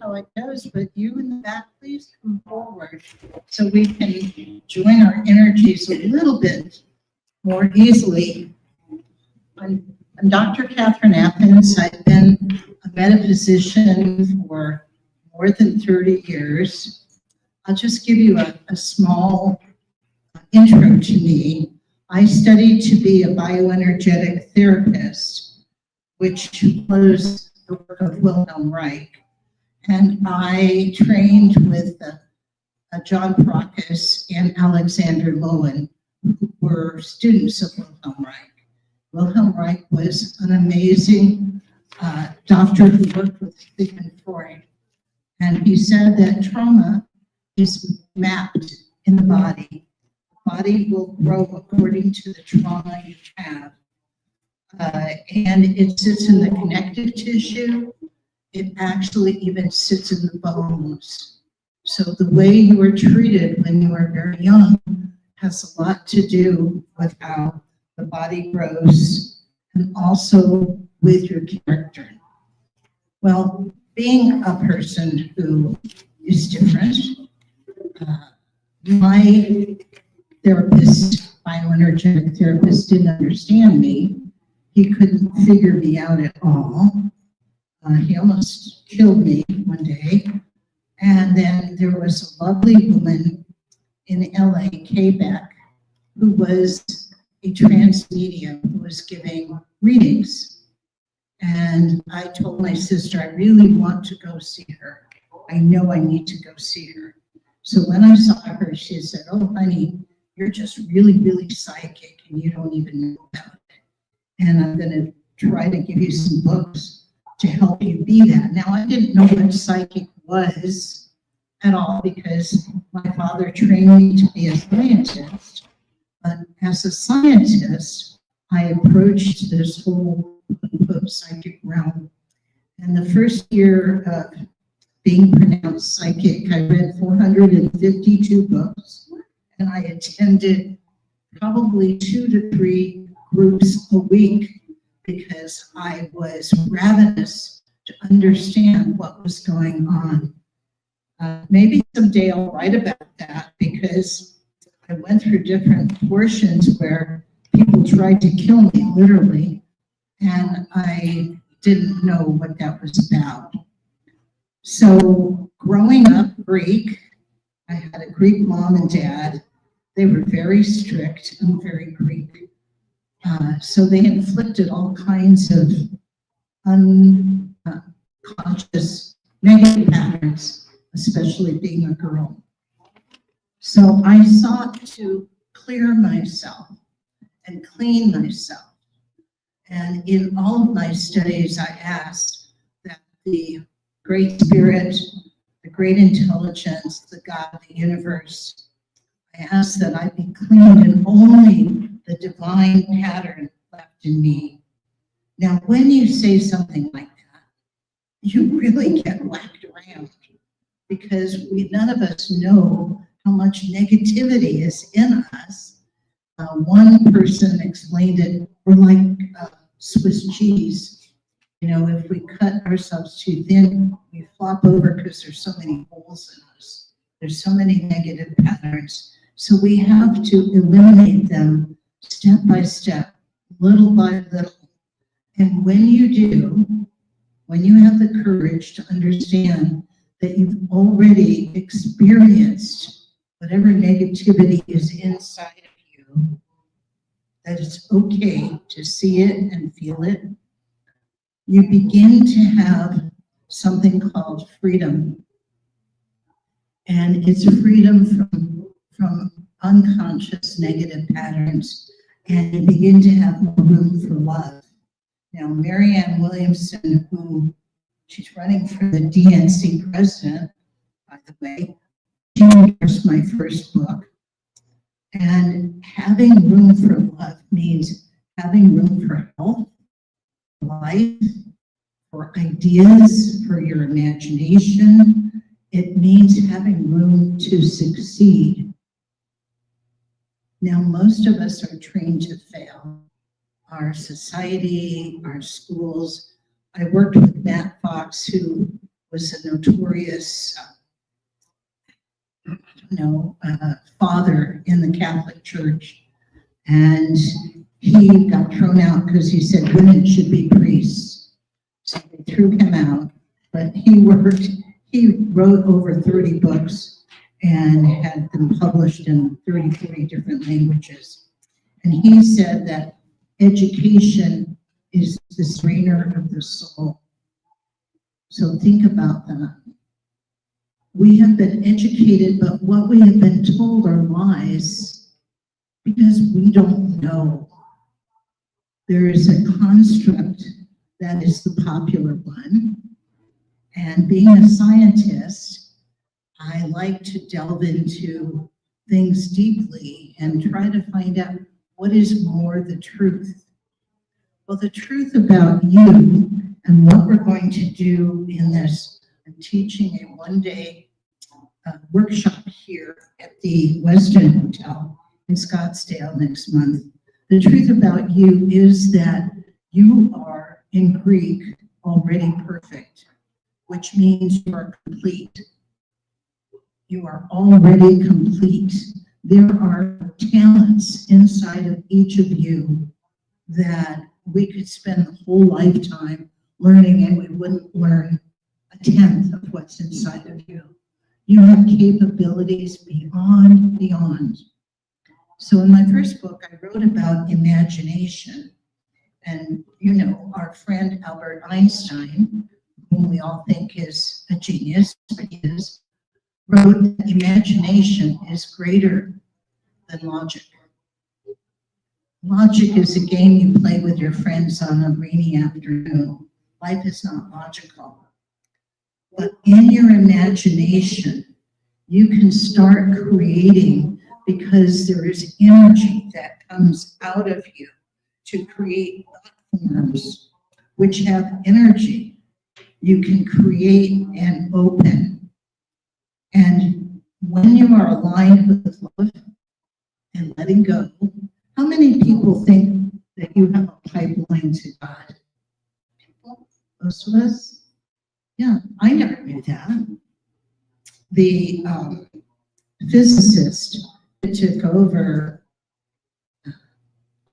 how it goes, but you in the back, please come forward so we can join our energies a little bit more easily. I'm Dr. Catherine Athans. I've been a metaphysician for more than 30 years. I'll just give you a small intro to me. I studied to be a bioenergetic therapist, which follows the work of Wilhelm Reich. And I trained with John Prokis and Alexander Lowen, who were students of Wilhelm Reich. Wilhelm Reich was an amazing doctor who worked with Sigmund Freud. And he said that trauma is mapped in the body. The body will grow according to the trauma you have. And it sits in the connective tissue. It actually even sits in the bones. So the way you were treated when you were very young has a lot to do with how the body grows and also with your character. Well, being a person who is different, my therapist, bioenergetic therapist, didn't understand me. He couldn't figure me out at all. He almost killed me one day. And then there was a lovely woman in LA, Kay Beck, who was a trance medium who was giving readings. And I told my sister, I really want to go see her. I know I need to go see her. So when I saw her, she said, oh, honey, you're just really, really psychic and you don't even know about it. And I'm going to try to give you some books to help you be that. Now, I didn't know what psychic was at all because my father trained me to be a scientist. But as a scientist, I approached this whole psychic realm. And the first year of being pronounced psychic, I read 452 books, and I attended probably 2 to 3 groups a week because I was ravenous to understand what was going on. Maybe someday I'll write about that because I went through different portions where people tried to kill me, literally, and I didn't know what that was about. So growing up Greek, I had a Greek mom and dad. They were very strict and very Greek. So they inflicted all kinds of unconscious negative patterns, especially being a girl. So I sought to clear myself and clean myself. And in all of my studies, I asked that the Great Spirit, the Great Intelligence, the God, the universe, I asked that I be cleaned and only the divine pattern left in me. Now, when you say something like that, you really get whacked around because none of us know how much negativity is in us. One person explained it, we're like Swiss cheese. You know, if we cut ourselves too thin, we flop over because there's so many holes in us. There's so many negative patterns. So we have to eliminate them step by step, little by little. And when you do, when you have the courage to understand that you've already experienced whatever negativity is inside of you, that it's okay to see it and feel it, you begin to have something called freedom. And it's freedom from unconscious negative patterns, and you begin to have more room for love. Now, Marianne Williamson, who she's running for the DNC president, by the way, she endorsed my first book. And having room for love means having room for health, life, for ideas, for your imagination. It means having room to succeed. Now, most of us are trained to fail. Our society, our schools. I worked with Matt Fox, who was a notorious, father in the Catholic Church. And he got thrown out because he said women should be priests. So they threw him out. But he wrote over 30 books and had them published in 30, 40 different languages. And he said that education is the strainer of the soul. So think about that. We have been educated, but what we have been told are lies because we don't know. There is a construct that is the popular one. And being a scientist, I like to delve into things deeply and try to find out what is more the truth. Well, the truth about you and what we're going to do in this, I'm teaching a one-day workshop here at the Westin Hotel in Scottsdale next month. The truth about you is that you are, in Greek, already perfect, which means you are complete. You are already complete. There are talents inside of each of you that we could spend a whole lifetime learning, and we wouldn't learn a tenth of what's inside of you. You have capabilities beyond. So in my first book, I wrote about imagination. And our friend Albert Einstein, whom we all think is a genius, but he is, wrote that imagination is greater than logic. Logic is a game you play with your friends on a rainy afternoon. Life is not logical. But in your imagination, you can start creating because there is energy that comes out of you to create forms which have energy. You can create and open. And when you are aligned with love and letting go, how many people think that you have a pipeline to God? People? Most of us? Yeah, I never knew that. The physicist that took over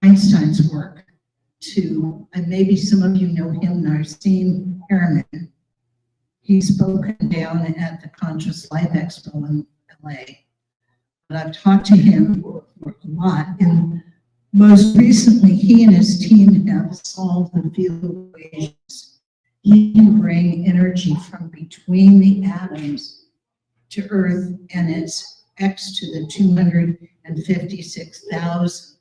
Einstein's work and maybe some of you know him, Nassim Haramein. He's spoken down at the Conscious Life Expo in LA. But I've talked to him a lot, and most recently, he and his team have solved the field equations. He can bring energy from between the atoms to Earth, and it's x to the 256,000th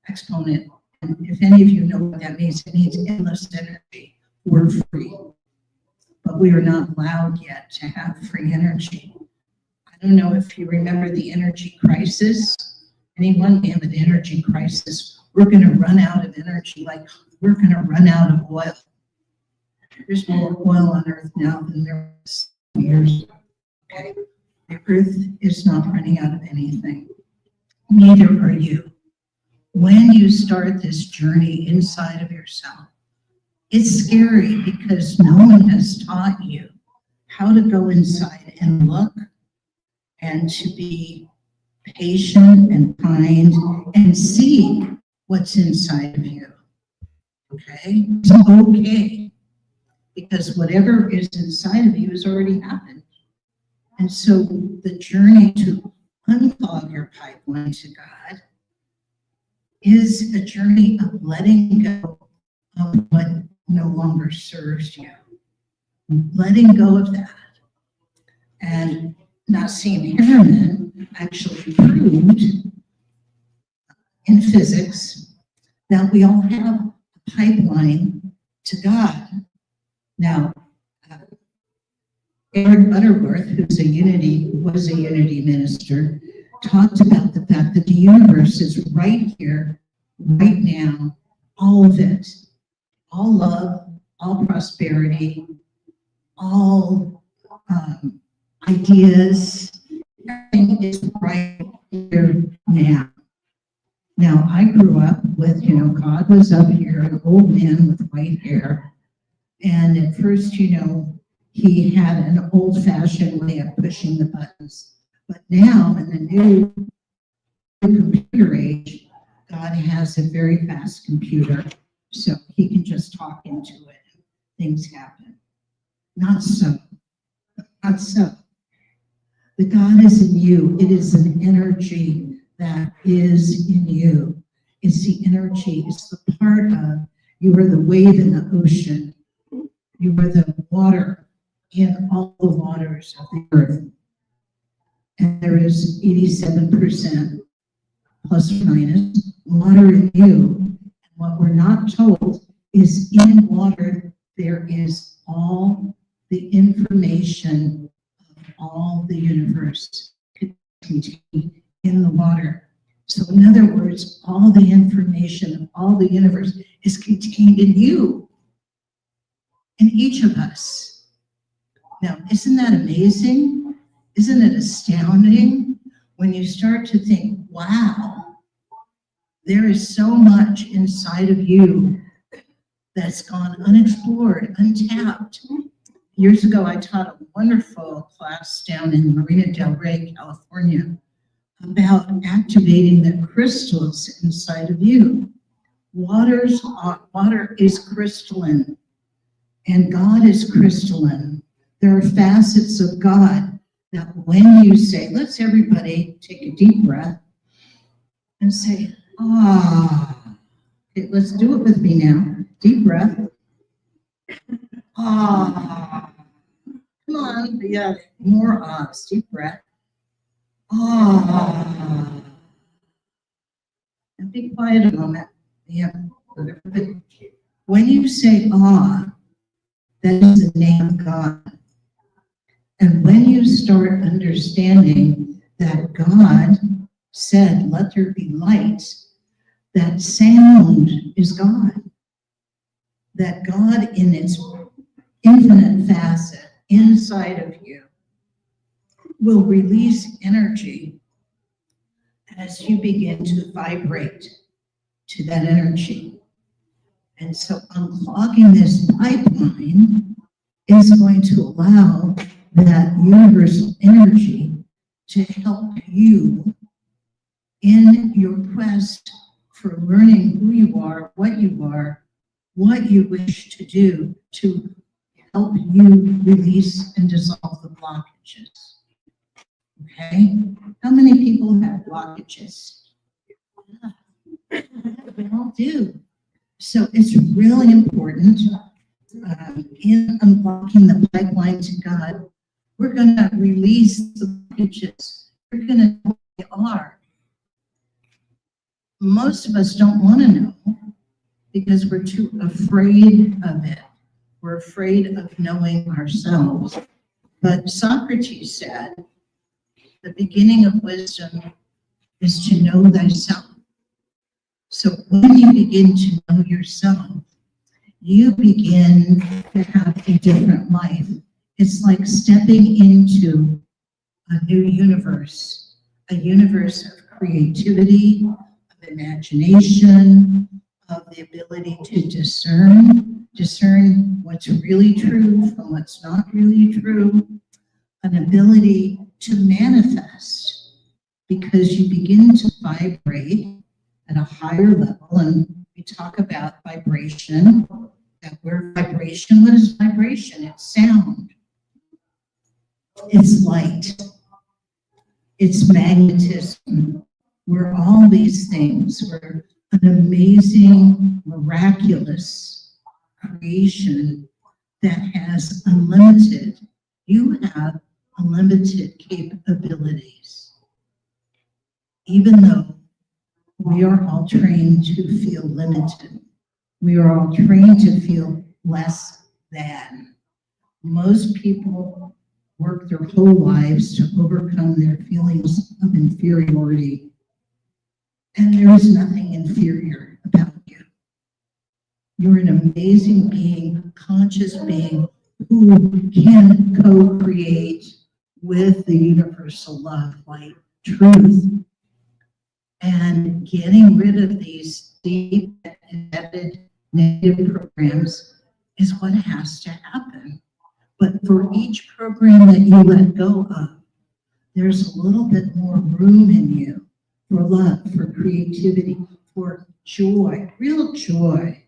exponent. And if any of you know what that means, it means endless energy. We're free. But we are not allowed yet to have free energy. I don't know if you remember the energy crisis. Anyone may have an energy crisis. We're going to run out of energy, like we're going to run out of oil. There's more oil on Earth now than there was years ago. Okay? The Earth is not running out of anything. Neither are you. When you start this journey inside of yourself, it's scary because no one has taught you how to go inside and look and to be patient and kind and see what's inside of you. Okay? It's okay. Because whatever is inside of you has already happened. And so the journey to unclog your pipeline to God is a journey of letting go of what no longer serves you. Letting go of that. And Nassim Haramein actually proved in physics that we all have a pipeline to God. Now, Eric Butterworth, who was a unity minister, talked about the fact that the universe is right here, right now, all of it, all love, all prosperity, all ideas, everything is right here now. Now, I grew up with, God was up here, an old man with white hair. And at first, he had an old-fashioned way of pushing the buttons. But now, in the new computer age, God has a very fast computer, so he can just talk into it. Things happen. Not so. Not so. The God is in you. It is an energy that is in you. It's the energy. It's the part of you are the wave in the ocean. You are the water in all the waters of the earth. And there is 87% plus or minus water in you. And what we're not told is in water, there is all the information of all the universe contained in the water. So in other words, all the information of all the universe is contained in you, in each of us. Now, isn't that amazing? Isn't it astounding when you start to think, wow, there is so much inside of you that's gone unexplored, untapped. Years ago, I taught a wonderful class down in Marina del Rey, California, about activating the crystals inside of you. Water is crystalline, and God is crystalline. There are facets of God that when you say, let's everybody take a deep breath and say, ah. Okay, let's do it with me now. Deep breath. Ah. Come on, we got more ahs. Deep breath. Ah. And be quiet a moment. Yeah. When you say ah, that is the name of God. And when you start understanding that God said, let there be light, that sound is God. That God in its infinite facet inside of you will release energy as you begin to vibrate to that energy. And so unclogging this pipeline is going to allow that universal energy to help you in your quest for learning who you are, what you wish to do to help you release and dissolve the blockages. Okay? How many people have blockages? We all do. So it's really important in unlocking the pipeline to God, we're going to release the blockages. We're going to know who we are. Most of us don't want to know because we're too afraid of it. We're afraid of knowing ourselves. But Socrates said, the beginning of wisdom is to know thyself. So when you begin to know yourself, you begin to have a different life. It's like stepping into a new universe, a universe of creativity, of imagination, of the ability to discern what's really true from what's not really true, an ability to manifest because you begin to vibrate at a higher level. And we talk about vibration, that word vibration. What is vibration? It's sound. It's light. It's magnetism. We're all these things. We're an amazing, miraculous creation that has unlimited. You have unlimited capabilities. Even though we are all trained to feel limited. We are all trained to feel less than. Most people work their whole lives to overcome their feelings of inferiority. And there is nothing inferior about you. You're an amazing being, a conscious being who can co-create with the universal love, light, truth. And getting rid of these deep embedded negative programs is what has to happen. But for each program that you let go of, there's a little bit more room in you for love, for creativity, for joy, real joy.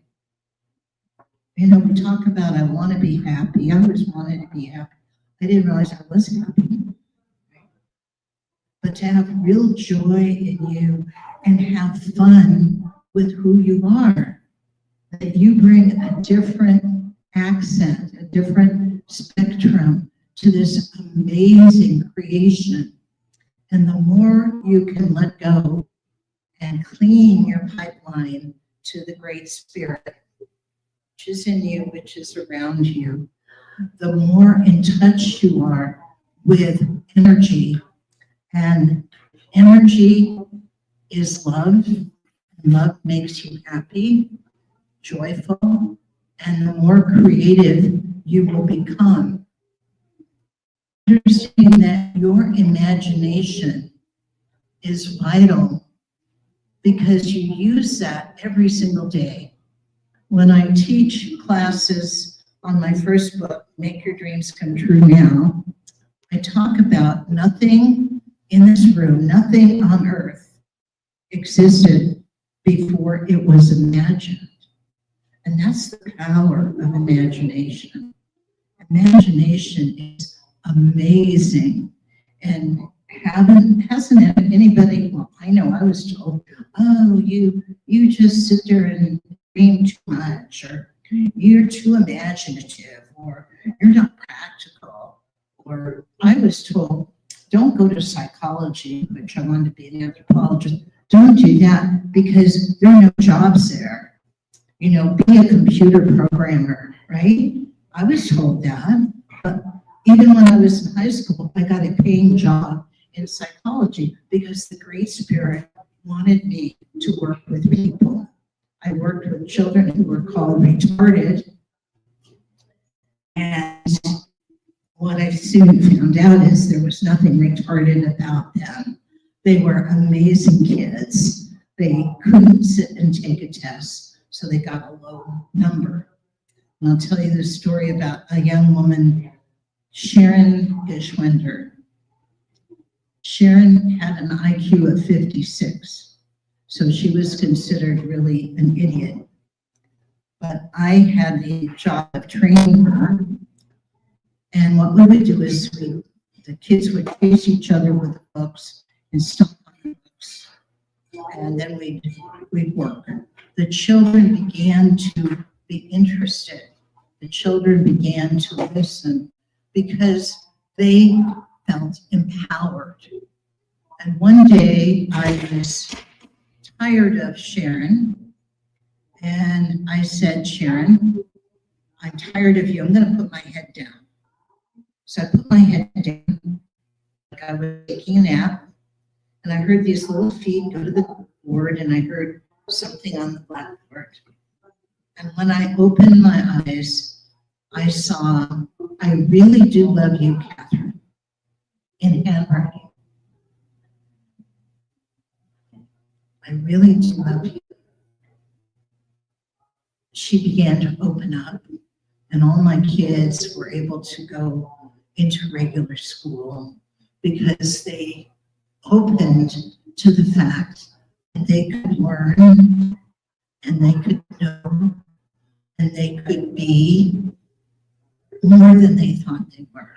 You know, we talk about, I want to be happy. I always wanted to be happy. I didn't realize I was happy. But to have real joy in you and have fun with who you are, that you bring a different accent, a different spectrum to this amazing creation. And the more you can let go and clean your pipeline to the Great Spirit, which is in you, which is around you, the more in touch you are with energy. And energy is love. Love makes you happy, joyful, and the more creative you will become. Understanding that your imagination is vital because you use that every single day. When I teach classes on my first book, Make Your Dreams Come True Now, I talk about nothing in this room, nothing on earth existed before it was imagined. And that's the power of imagination. Imagination is amazing. And hasn't anybody, well, I know I was told, oh, you just sit there and dream too much, or you're too imaginative, or you're not practical. Or I was told, don't go to psychology, which I wanted to be an anthropologist. Don't do that because there are no jobs there. You know, be a computer programmer, right? I was told that. But even when I was in high school, I got a paying job in psychology because the Great Spirit wanted me to work with people. I worked with children who were called retarded. And what I soon found out is there was nothing retarded about them. They were amazing kids. They couldn't sit and take a test, so they got a low number. And I'll tell you the story about a young woman, Sharon Geschwender. Sharon had an IQ of 56, so she was considered really an idiot. But I had the job of training her, and what we would do is the kids would chase each other with the books and stomp on the books, and then we'd work. The children began to be interested. The children began to listen because they felt empowered. And one day I was tired of Sharon, and I said, Sharon, I'm tired of you. I'm going to put my head down. So I put my head down, like I was taking a nap, and I heard these little feet go to the board, and I heard something on the blackboard. And when I opened my eyes, I saw, I really do love you, Catherine, in handwriting. I really do love you. She began to open up, and all my kids were able to go into regular school because they opened to the fact that they could learn and they could know and they could be more than they thought they were.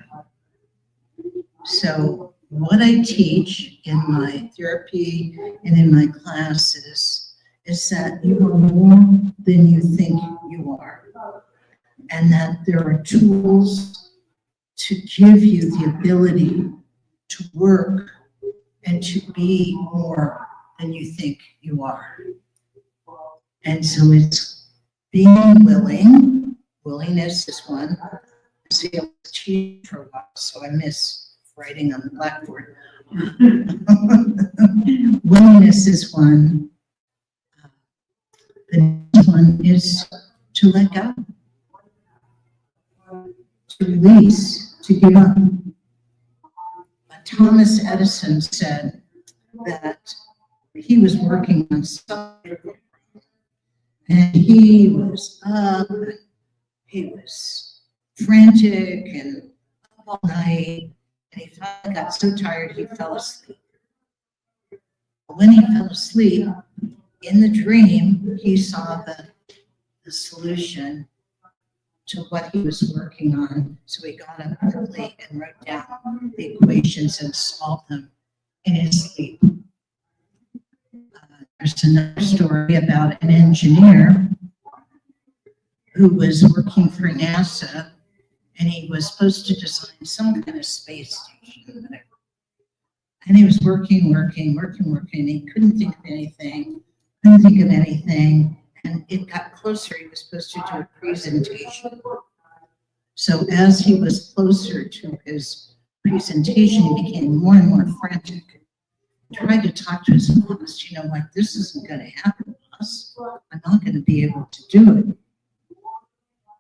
So what I teach in my therapy and in my classes is that you are more than you think you are, and that there are tools to give you the ability to work and to be more than you think you are. And so it's being willing. Willingness is one. See, I was teaching for a while, so I miss writing on the blackboard. Willingness is one. The next one is to let go, to release, to give up. Thomas Edison said that he was working on something, and he was up, he was frantic and up all night, and he finally got so tired he fell asleep. When he fell asleep, in the dream, he saw the solution to what he was working on. So he got up quickly and wrote down the equations and solved them in his sleep. There's another story about an engineer who was working for NASA, and he was supposed to design some kind of space station, whatever. And he was working, and he couldn't think of anything, and it got closer. He was supposed to do a presentation. So as he was closer to his presentation, he became more and more frantic. He tried to talk to his boss, like, this isn't going to happen, boss. I'm not going to be able to do it.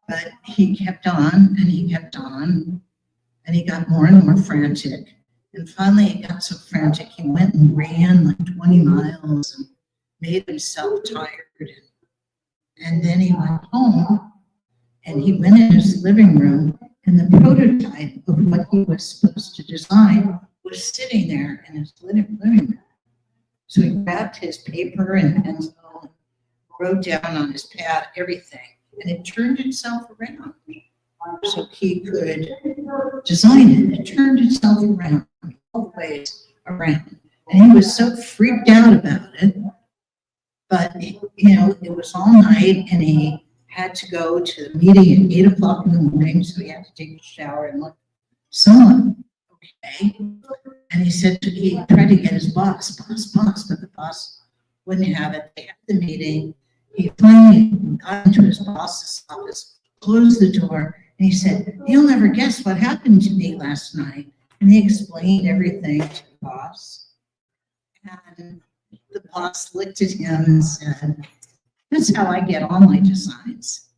But he kept on, and he got more and more frantic. And finally, he got so frantic, he went and ran like 20 miles and made himself tired. And then he went home, and he went in his living room, and the prototype of what he was supposed to design was sitting there in his living room. So he grabbed his paper and pencil and wrote down on his pad everything, and it turned itself around. So he could design it. It turned itself around, all the ways around. And he was so freaked out about it. But, it was all night, and he had to go to the meeting at 8 o'clock in the morning, so he had to take a shower and look. Someone, okay. And he tried to get his boss, but the boss wouldn't have it. They had the meeting. He finally got into his boss's office, closed the door, and he said, "You'll never guess what happened to me last night." And he explained everything to the boss. And the boss looked at him and said, "That's how I get all my designs."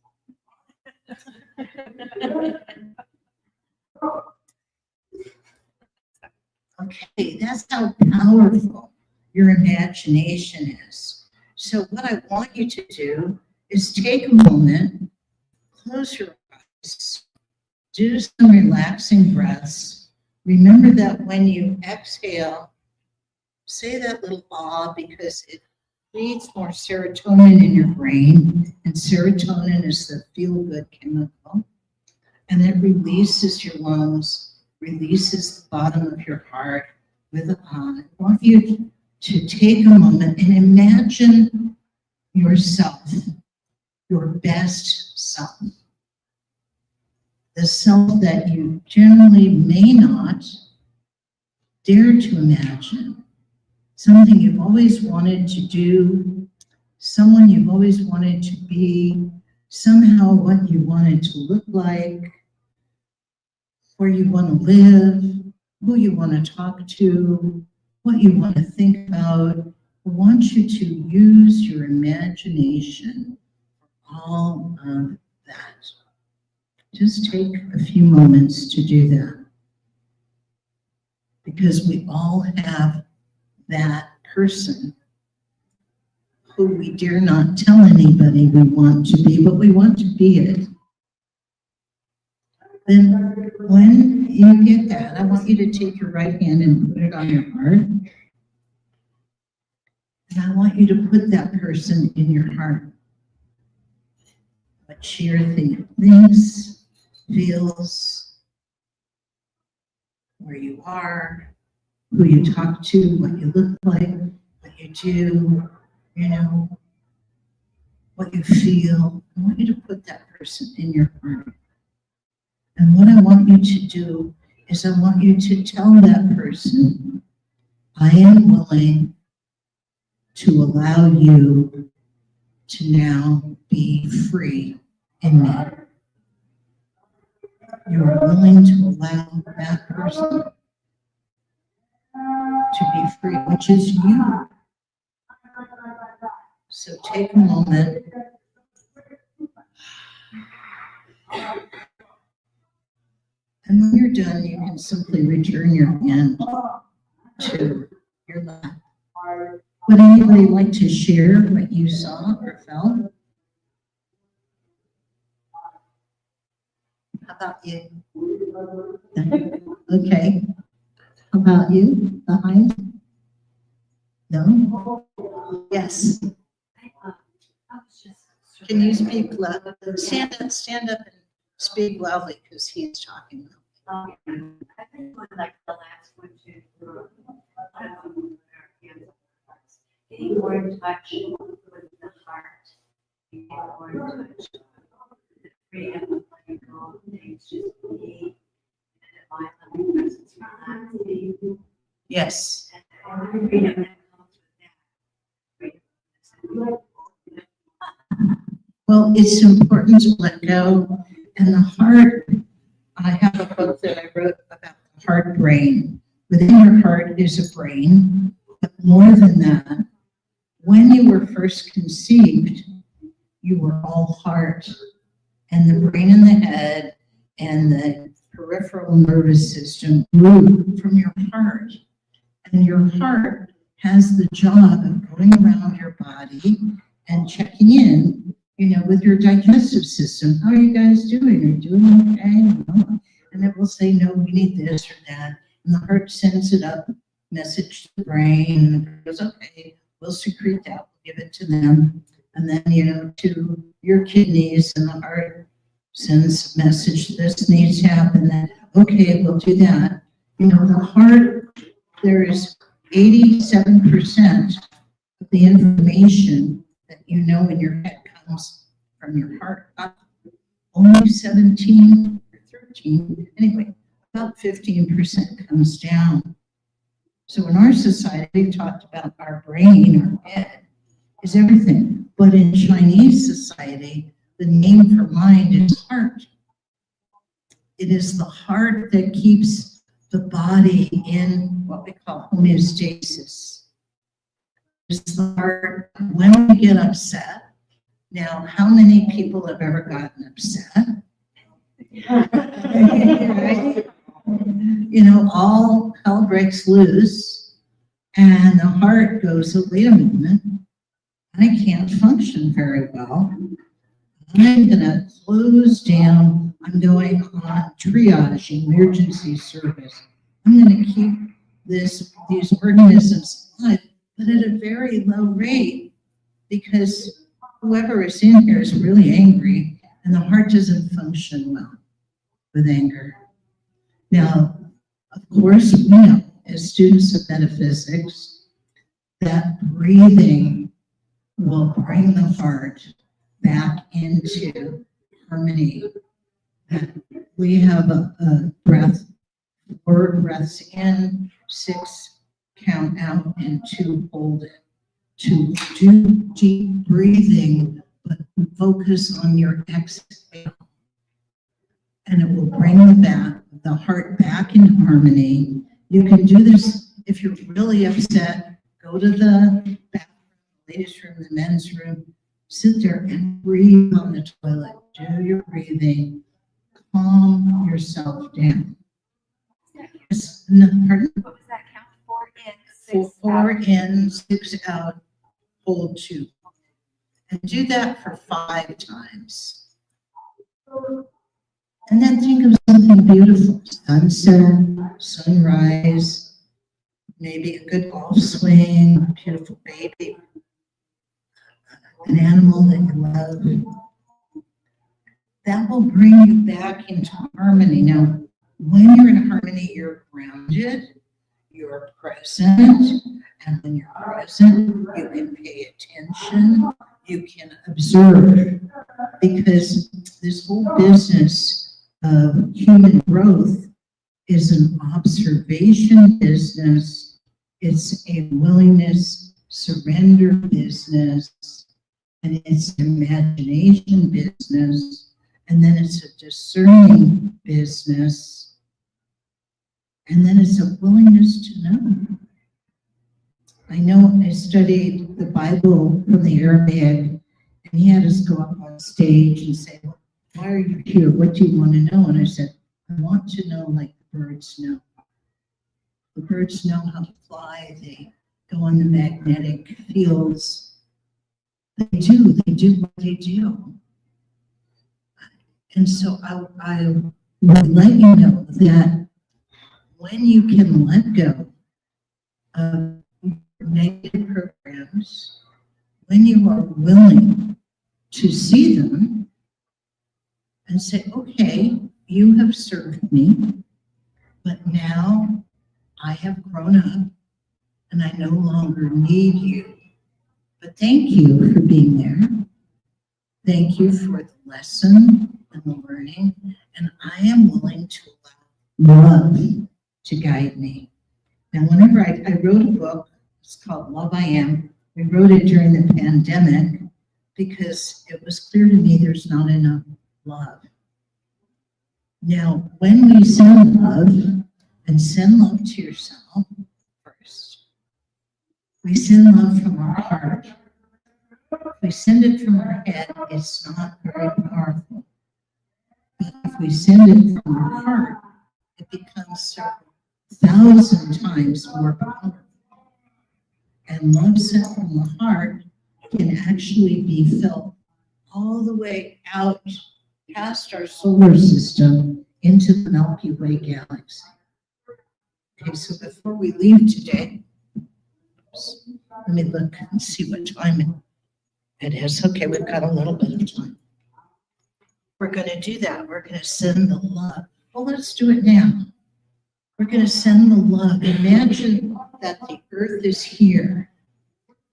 Okay, that's how powerful your imagination is. So what I want you to do is take a moment, close your eyes, do some relaxing breaths. Remember that when you exhale, say that little ah, because it creates more serotonin in your brain, and serotonin is the feel-good chemical, and it releases your lungs, releases the bottom of your heart with a ah. I want you to take a moment and imagine yourself, your best self, the self that you generally may not dare to imagine, something you've always wanted to do, someone you've always wanted to be, somehow what you wanted to look like, where you want to live, who you want to talk to, what you want to think about. I want you to use your imagination for all of that. Just take a few moments to do that, because we all have that person who we dare not tell anybody we want to be, but we want to be it. Then when you get that, I want you to take your right hand and put it on your heart. And I want you to put that person in your heart. What she or he thinks, feels, where you are, who you talk to, what you look like, what you do, what you feel. I want you to put that person in your heart. And what I want you to do is I want you to tell that person, I am willing to allow you to now be free in me. You are willing to allow that person to be free, which is you. So take a moment. And when you're done, you can simply return your hand to your lap. Would anybody like to share what you saw or felt? How about you? Okay. How about you? Behind? No? Yes. Can you speak loud? Stand up and speak loudly because he's talking. I think one like the last one too. Getting more in touch with the heart. Getting more in touch with the freedom of letting go of things, just be in the divine loving presence, relaxing. Yes. And the freedom that comes with that. Freedom. Well, it's important to let go. And the heart, I have a book that I wrote about the heart brain. Within your heart is a brain, but more than that, when you were first conceived, you were all heart. And the brain and the head and the peripheral nervous system grew from your heart. And your heart has the job of going around your body and checking in, with your digestive system. How are you guys doing? Are you doing okay? No. And it will say, no, we need this or that. And the heart sends it up, message to the brain, and it goes, okay, we'll secrete that, we'll give it to them. And then, to your kidneys, and the heart sends a message, this needs to happen, then, okay, we'll do that. The heart, there is 87% of the information that in your head comes from your heart. Only 17 or 13, anyway, about 15% comes down. So in our society, we've talked about our brain, our head is everything. But in Chinese society, the name for mind is heart. It is the heart that keeps the body in what we call homeostasis. It's the heart when we get upset. Now, how many people have ever gotten upset? Right? All hell breaks loose, and the heart goes, oh, wait a moment, I can't function very well. I'm going to close down. I'm going on triage, emergency service. I'm going to keep these organisms alive, but at a very low rate, because whoever is in here is really angry, and the heart doesn't function well with anger. Now, of course, we know as students of metaphysics that breathing will bring the heart back into harmony. We have a breath, 4 breaths in, 6 count out, and 2 hold it. To do deep breathing, but focus on your exhale. And it will bring the heart back into harmony. You can do this if you're really upset. Go to the bathroom, ladies' room, the men's room. Sit there and breathe on the toilet. Do your breathing. Calm yourself down. Pardon? What was that count? 4 in, 6 4 out. in, 6 out, hold 2. And do that for 5 times. And then think of something beautiful. Sunset, sunrise, maybe a good golf swing, a beautiful baby, an animal that you love. That will bring you back into harmony. Now, when you're in harmony, you're grounded, you're present, and when you're present, you can pay attention, you can observe, because this whole business of human growth is an observation business. It's a willingness, surrender business, and it's an imagination business, and then it's a discerning business, and then it's a willingness to know. I know I studied the Bible from the Aramaic, and he had us go up on stage and say, well, why are you here? What do you want to know? And I said, I want to know like the birds know. The birds know how to fly. They go on the magnetic fields. They do what they do. And so I would let you know that when you can let go of negative programs, when you are willing to see them and say, okay, you have served me, but now I have grown up and I no longer need you. But thank you for being there. Thank you for the lesson and the learning. And I am willing to allow love to guide me. Now, whenever I wrote a book, it's called Love I Am. We wrote it during the pandemic because it was clear to me there's not enough love. Now, when we send love, and send love to yourself first, we send love from our heart. If we send it from our head, it's not very powerful. But if we send it from our heart, it becomes several 1,000 times more powerful. And love sent from the heart can actually be felt all the way out past our solar system into the Milky Way galaxy. Okay, so before we leave today, let me look and see what time it is. Okay, we've got a little bit of time. We're going to do that. We're going to send the love. Well, let's do it now. We're going to send the love. Imagine that the earth is here,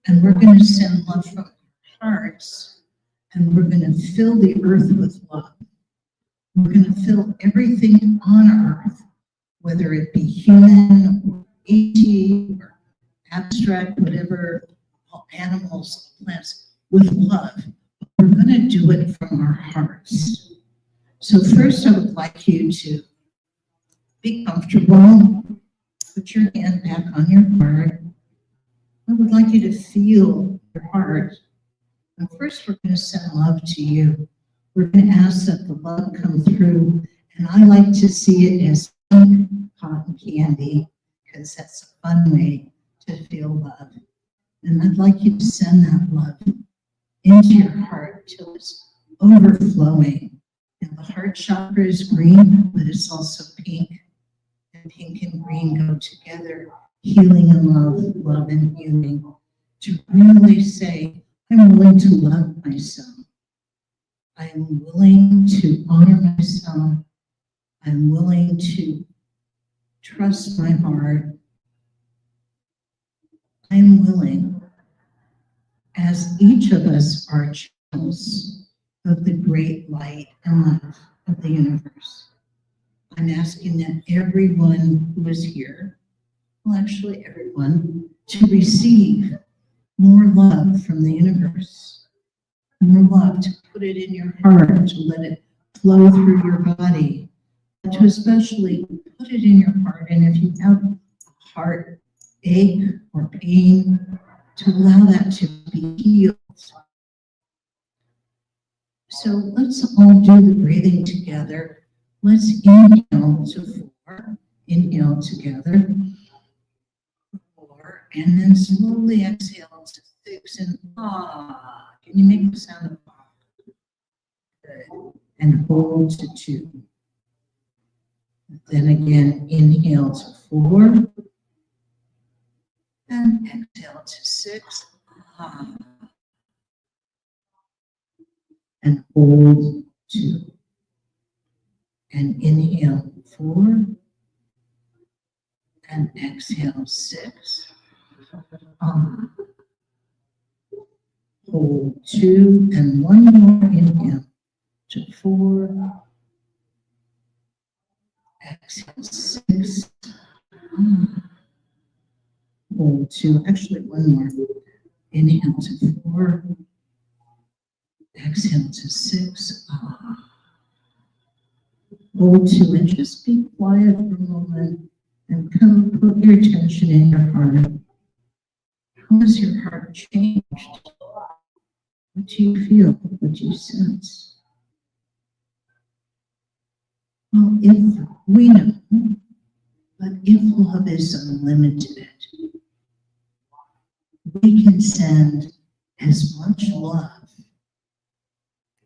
and we're going to send love from our hearts, and we're going to fill the earth with love. We're going to fill everything on earth, whether it be human or ET or abstract, whatever, all animals, plants, with love. We're going to do it from our hearts. So first, I would like you to be comfortable. Put your hand back on your heart. I would like you to feel your heart. And first, we're going to send love to you. We're going to ask that the love come through. And I like to see it as pink cotton candy, because that's a fun way to feel love. And I'd like you to send that love into your heart till it's overflowing. And the heart chakra is green, but it's also pink. And pink and green go together, healing and love, love and healing. To really say, I'm willing to love myself. I am willing to honor myself. I'm willing to trust my heart. I'm willing, as each of us are channels of the great light and love of the universe. I'm asking that everyone who is here, well, actually everyone, to receive more love from the universe, more love, to put it in your heart, to let it flow through your body, and to especially put it in your heart. And if you have a heart ache or pain, to allow that to be healed. So let's all do the breathing together. Let's inhale to 4, inhale together, 4, and then slowly exhale to 6, and ah. Can you make the sound of ah? Good. And hold to 2. Then again, inhale to 4, and exhale to 6, ah. And hold 2. And inhale 4, and exhale 6. Hold 2, and one more inhale to 4. Exhale 6. Hold 2. Actually, one more. Inhale to 4. Exhale to 6. Hold 2, and just be quiet for a moment and come put your attention in your heart. How has your heart changed? What do you feel? What do you sense? Well, if we know, but if love is unlimited, we can send as much love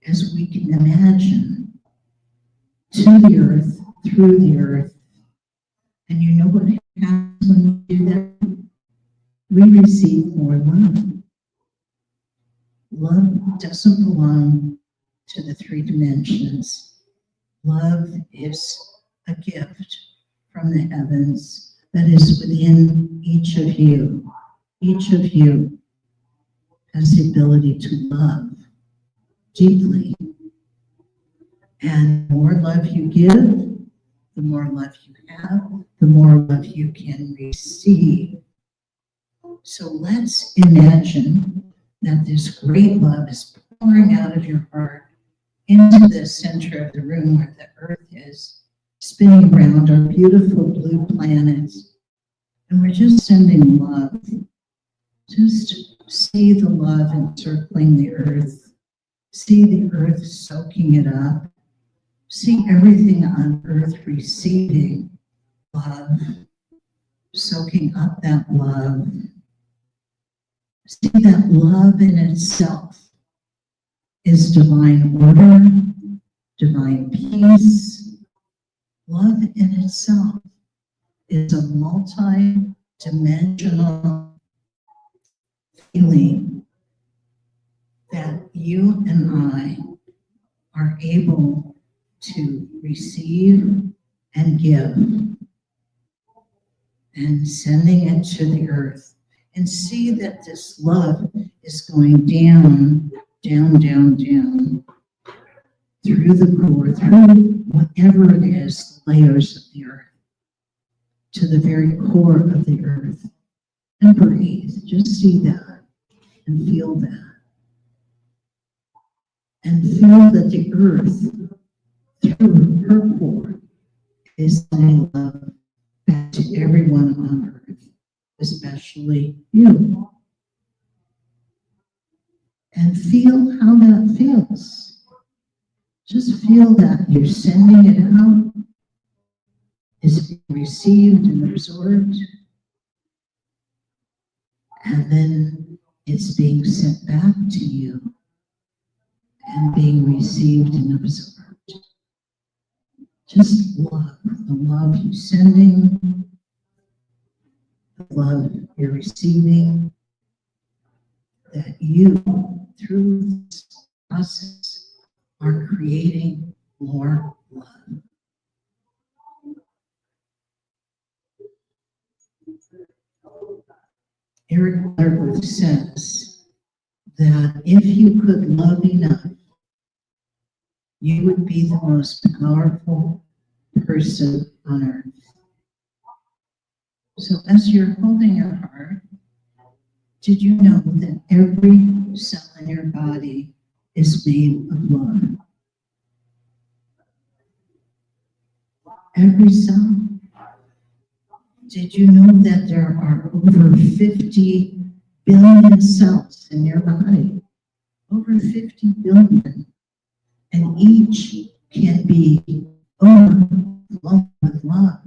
as we can imagine to the earth, through the earth. And you know what happens when we do that? We receive more love. Love doesn't belong to the three dimensions. Love is a gift from the heavens that is within each of you. Each of you has the ability to love deeply. And the more love you give, the more love you have, the more love you can receive. So let's imagine that this great love is pouring out of your heart into the center of the room where the earth is, spinning around our beautiful blue planet. And we're just sending love. Just see the love encircling the earth. See the earth soaking it up. See everything on earth receiving love, soaking up that love. See that love in itself is divine order, divine peace. Love in itself is a multi-dimensional feeling that you and I are able to receive and give, and sending it to the earth. And see that this love is going down, down, down, down, through the core, through whatever it is, the layers of the earth, to the very core of the earth. And breathe, just see that, and feel that. And feel that the earth, through her core, is sending love back to everyone on earth, especially you. And feel how that feels. Just feel that you're sending it out, it's being received and absorbed, and then it's being sent back to you and being received and absorbed. Just love, the love you're sending, the love you're receiving, that you, through this process, are creating more love. Eric Larworth says that if you could love enough, you would be the most powerful person on earth. So as you're holding your heart, did you know that every cell in your body is made of love? Every cell. Did you know that there are over 50 billion cells in your body? Over 50 billion. And each can be overflowing with love.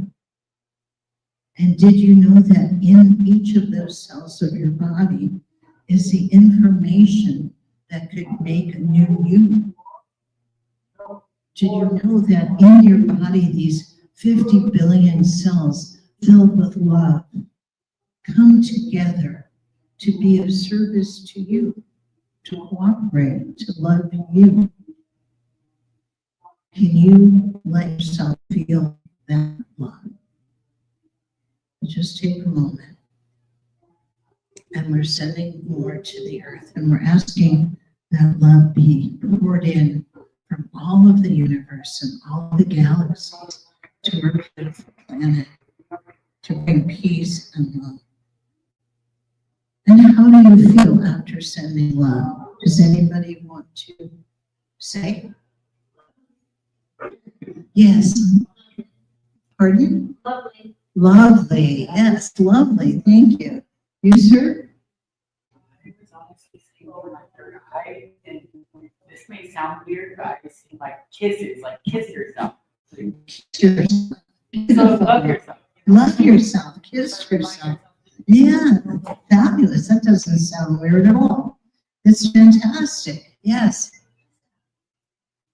And did you know that in each of those cells of your body is the information that could make a new you? Did you know that in your body, these 50 billion cells filled with love come together to be of service to you, to cooperate, to love you? Can you let yourself feel that love? Just take a moment. And we're sending more to the earth, and we're asking that love be poured in from all of the universe and all of the galaxies to our beautiful planet to bring peace and love. And how do you feel after sending love? Does anybody want to say? Yes. Pardon? Lovely. Lovely. Yes, lovely. Thank you. You, sir? I was honestly seeing over my third eye, and this may sound weird, but I was seeing like kisses, like kiss yourself. Cheers. So love yourself. Love yourself. Kiss yourself. Yeah, fabulous. That doesn't sound weird at all. It's fantastic. Yes.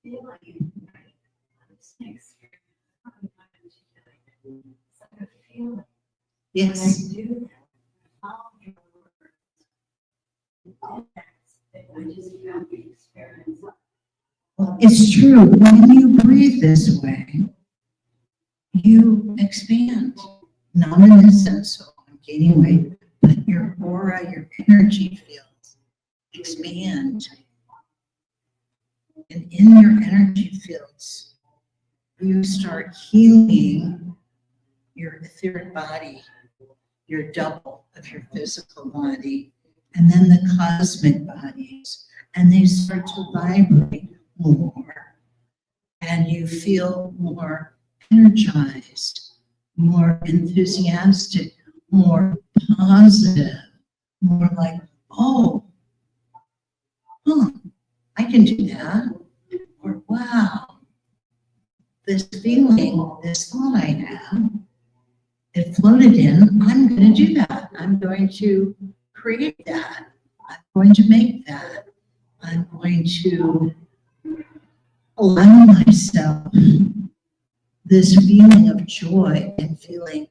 Feel like you. Nice. Yes. When I do that, follow your words. I just found the experience. Well, it's true. When you breathe this way, you expand. Not in the sense of I'm gaining weight, but your aura, your energy fields expand. And in your energy fields, you start healing your etheric body, your double of your physical body, and then the cosmic bodies. And they start to vibrate more. And you feel more energized, more enthusiastic, more positive, more like, oh, I can do that. Or, wow, this feeling, this thought I have, it floated in, I'm going to do that. I'm going to create that. I'm going to make that. I'm going to allow myself this feeling of joy and feeling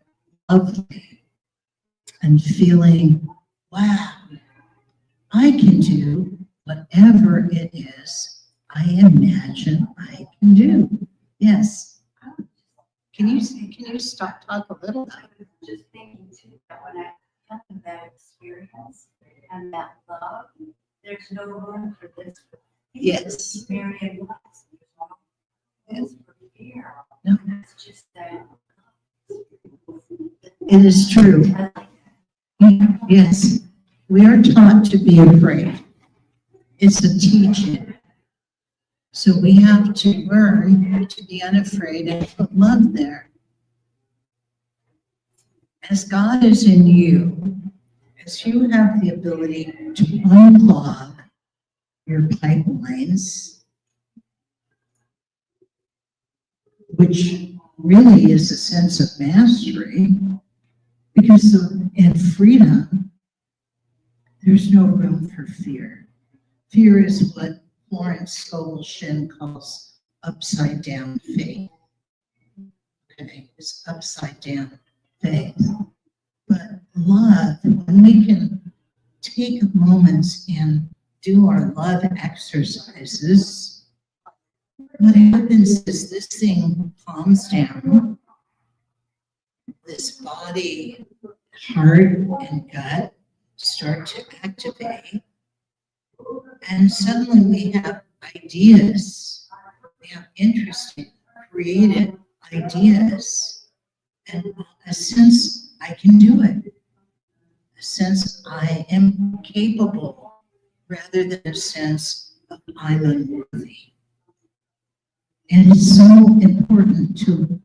lovely and feeling, wow, I can do whatever it is I imagine I can do. Yes. Can you talk a little? I was just thinking too, that when I have that experience and that love, there's no room for this. Yes. Experience. There's no for fear. No. It's just that. It is true. Yes. We are taught to be afraid. It's a teaching. So we have to learn to be unafraid and put love there. As God is in you, as you have the ability to unclog your pipelines, which really is a sense of mastery, because in freedom, there's no room for fear. Fear is what Florence Scovel-Shinn calls upside down faith. Okay, it's upside down faith. But love, when we can take moments and do our love exercises, what happens is this thing calms down. This body, heart, and gut start to activate. And suddenly we have ideas. We have interesting, creative ideas. And a sense I can do it. A sense I am capable, rather than a sense of I'm unworthy. And it's so important to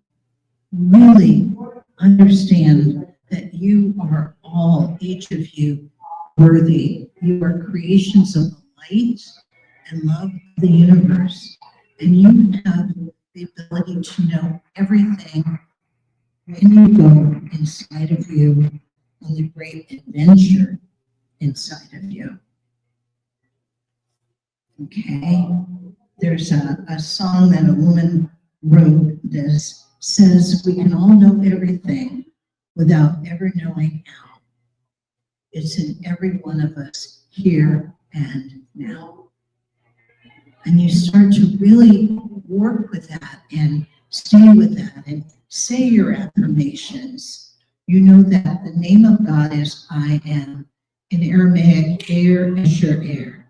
really understand that you are all, each of you, worthy. You are creations of the light and love of the universe. And you have the ability to know everything when you go inside of you on the great adventure inside of you. Okay? There's a song that a woman wrote that says we can all know everything without ever knowing how. It's in every one of us here and now. And you start to really work with that and stay with that and say your affirmations. You know that the name of God is I am. In Aramaic, Er Esher Er.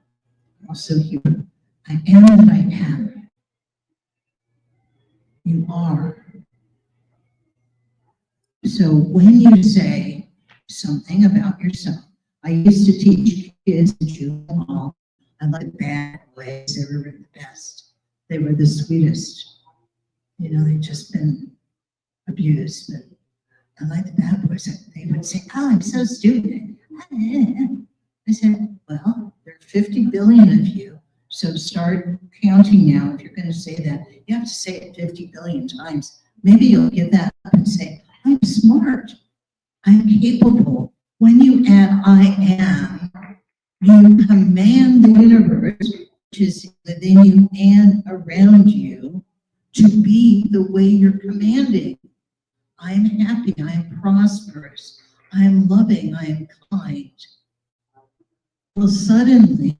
Also here, I am that I am. You are. So when you say something about yourself, I used to teach kids in juvenile hall. I like bad boys. They were the best. They were the sweetest. You know, they'd just been abused. But I like the bad boys. They would say, oh, I'm so stupid. I said, well, there are 50 billion of you. So start counting now. If you're going to say that, you have to say it 50 billion times. Maybe you'll get that up and say, I'm smart. I'm capable. When you add I am, you command the universe, which is within you and around you, to be the way you're commanding. I am happy, I am prosperous, I am loving, I am kind. Well, suddenly,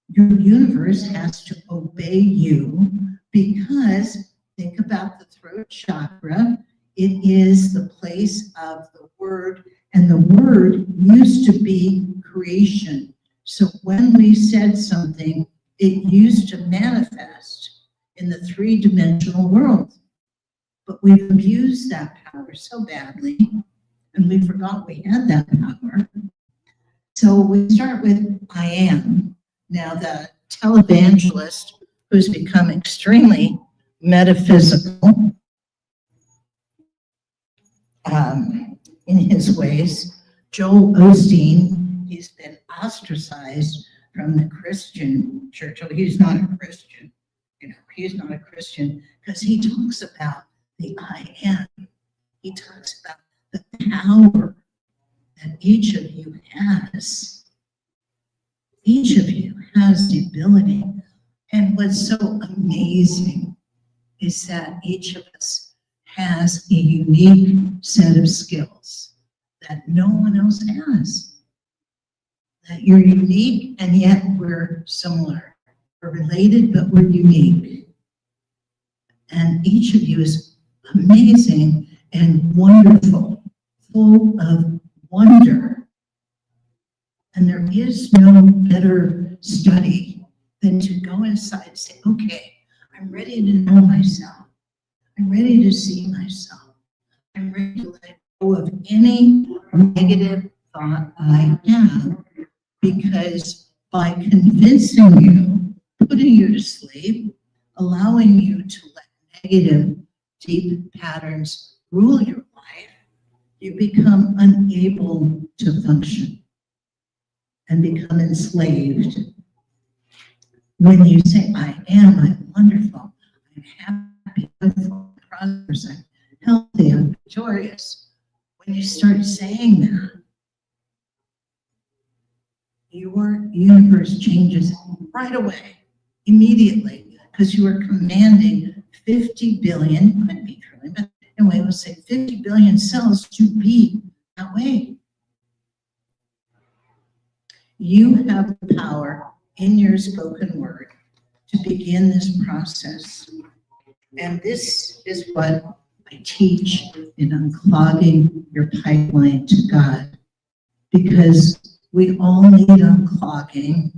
your universe has to obey you because, think about the throat chakra, it is the place of the word, and the word used to be creation. So when we said something, it used to manifest in the three-dimensional world. But we've abused that power so badly, and we forgot we had that power. So we start with I am. Now the televangelist who's become extremely metaphysical in his ways, Joel Osteen, he's been ostracized from the Christian church. Oh, he's not a Christian. He's not a Christian because he talks about the I am. He talks about the power that each of you has. Each of you has the ability. And what's so amazing is that each of us has a unique set of skills that no one else has. That you're unique and yet we're similar. We're related, but we're unique. And each of you is amazing and wonderful, full of wonder. And there is no better study than to go inside and say, okay, I'm ready to know myself. I'm ready to see myself. I'm ready to let go of any negative thought I have, because by convincing you, putting you to sleep, allowing you to let negative, deep patterns rule your life, you become unable to function and become enslaved. When you say, I'm wonderful, I'm happy, I'm full, prosperous, I'm healthy, I'm victorious. When you start saying that, your universe changes right away, immediately, because you are commanding 50 billion, could be trillion, but anyway, we'll say 50 billion cells to be that way. You have the power in your spoken word to begin this process. And this is what I teach in unclogging your pipeline to God, because we all need unclogging.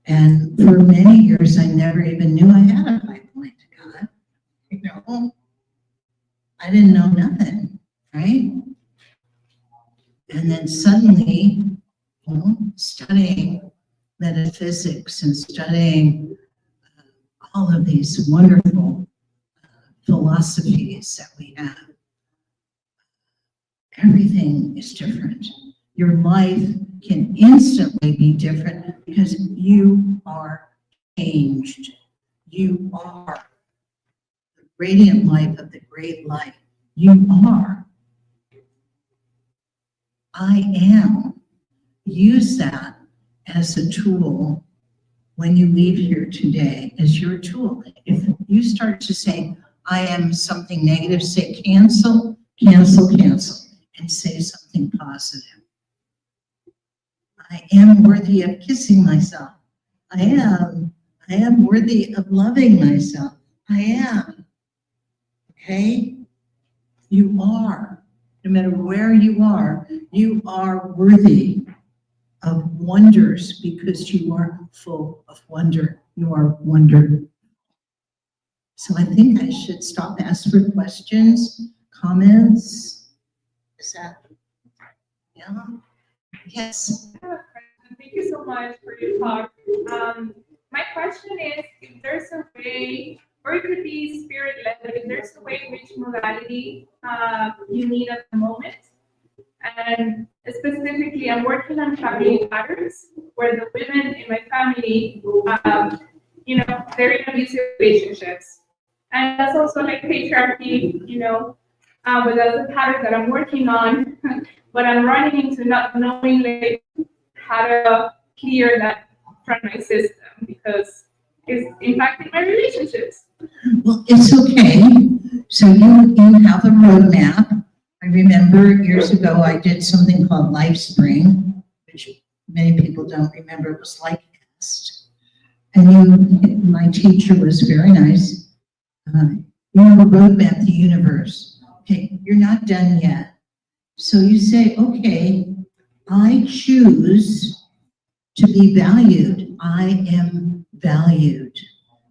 And for many years, I never even knew I had a pipeline to God. I didn't know nothing, right? And then suddenly, studying metaphysics and studying all of these wonderful philosophies that we have, everything is different. Your life can instantly be different because you are changed. You are the radiant light of the great light. You are. I am. Use that as a tool when you leave here today, as your tool. If you start to say, I am something negative, say cancel, cancel, cancel, and say something positive. I am worthy of kissing myself. I am worthy of loving myself. I am. Okay? You are. No matter where you are worthy of wonders because you are full of wonder. You are wonder. So I think I should stop, ask for questions, comments. Is that, yeah? Yes. Thank you so much for your talk. My question is, if there's a way, or it could be spirit-led, but if there's a way which modality you need at the moment. And specifically, I'm working on family matters where the women in my family, they're in abusive relationships. And that's also like patriarchy, but that's a pattern that I'm working on, but I'm running into not knowing like how to clear that from my system, because is impacting my relationships. Well, it's okay. So you have a roadmap. I remember years ago, I did something called Life Spring, which many people don't remember. It was like Nest. And my teacher was very nice. You have a roadmap to the universe. Okay, you're not done yet. So you say, okay, I choose to be valued. I am valued.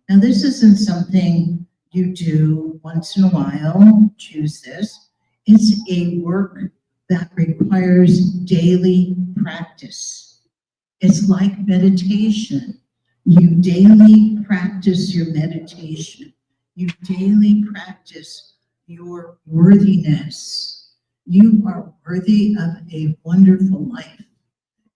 Now, this isn't something you do once in a while, choose this. It's a work that requires daily practice. It's like meditation. You daily practice your meditation. You daily practice your worthiness. You are worthy of a wonderful life.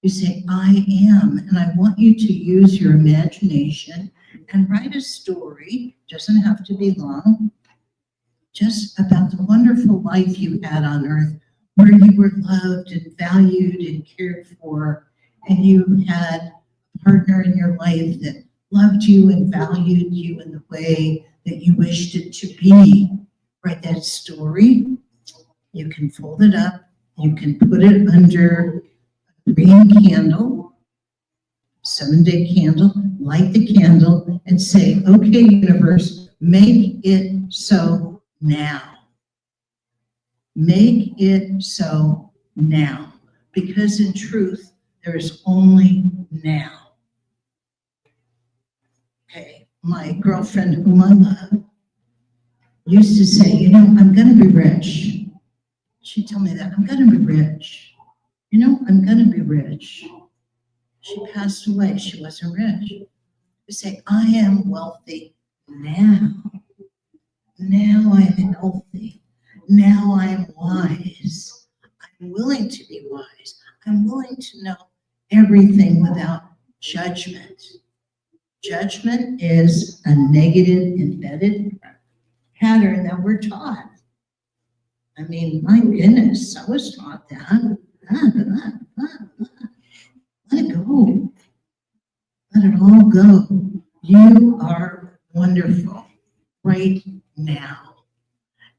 You say, I am, and I want you to use your imagination and write a story, doesn't have to be long, just about the wonderful life you had on earth, where you were loved and valued and cared for, and you had a partner in your life that loved you and valued you in the way that you wished it to be. Write that story. You can fold it up. You can put it under a green candle, 7-day candle, light the candle and say, okay, universe, make it so now. Make it so now. Because in truth, there is only now. Okay, my girlfriend whom I love used to say, you know, I'm going to be rich. She'd tell me that, I'm going to be rich. You know, I'm going to be rich. She passed away. She wasn't rich. You say, I am wealthy now. Now I am healthy. Now I am wise. I'm willing to be wise. I'm willing to know everything without judgment. Judgment is a negative embedded pattern that we're taught. I mean, my goodness, I was taught that. Let it go. Let it all go. You are wonderful right now.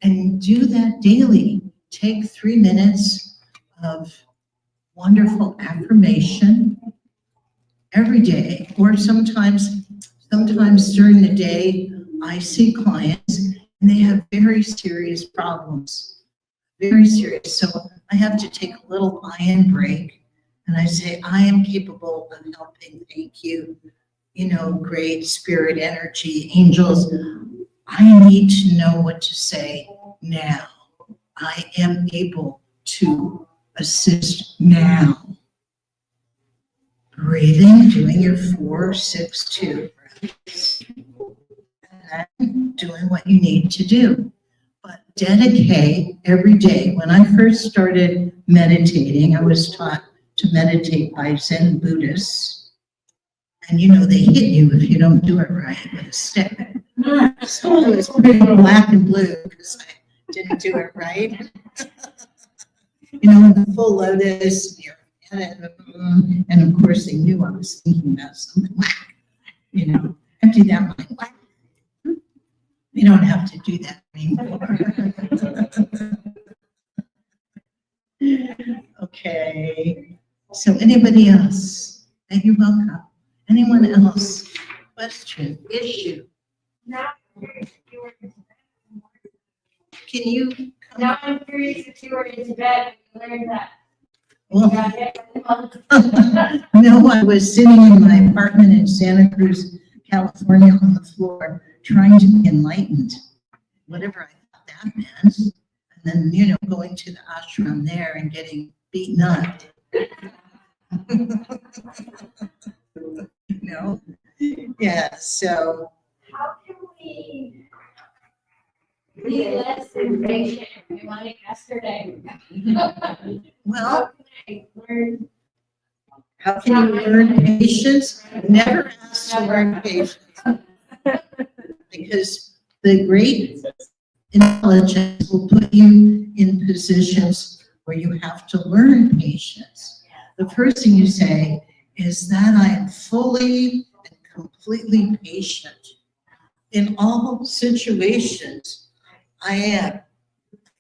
And do that daily. Take 3 minutes of wonderful affirmation every day, or sometimes during the day, I see clients and they have very serious problems, very serious. So I have to take a little iron break and I say, I am capable of helping. Thank you. You know, great spirit energy, angels. I need to know what to say now. I am able to assist now. Breathing, doing your 4-6-2 breaths, and then doing what you need to do. But dedicate every day. When I first started meditating, I was taught to meditate by Zen Buddhists. And you know, they hit you if you don't do it right with a stick. So I was pretty black and blue because I didn't do it right. You know, in the full lotus, and of course they knew I was thinking about something. You know, I do that one. You don't have to do that anymore. Okay. So anybody else? And you're welcome. Anyone else? Question, issue? Now I'm curious if you were in Tibet. Can you come Now up? I'm curious if you were in Tibet and you learned that. Well, Yeah, yeah. no, I was sitting in my apartment in Santa Cruz, California on the floor trying to be enlightened, whatever I thought that meant. And then, you know, going to the ashram there and getting beaten up. You know? Yeah, so. How can we be less impatient? We want it yesterday. Well, How can I learn? how can you learn patience? Never ask to learn patience. Because the great intelligence will put you in positions where you have to learn patience. The first thing you say is that I am fully and completely patient. In all situations, I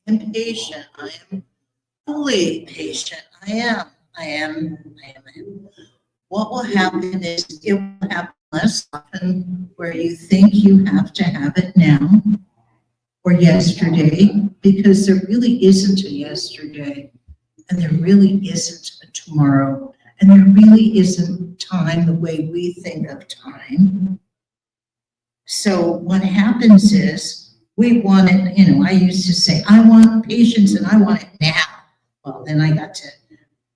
am patient. I am fully patient. I am. What will happen is it will happen less often where you think you have to have it now or yesterday, because there really isn't a yesterday, and there really isn't a tomorrow, and there really isn't time the way we think of time. So what happens is we want it, I used to say, I want patience and I want it now. Well, then I got to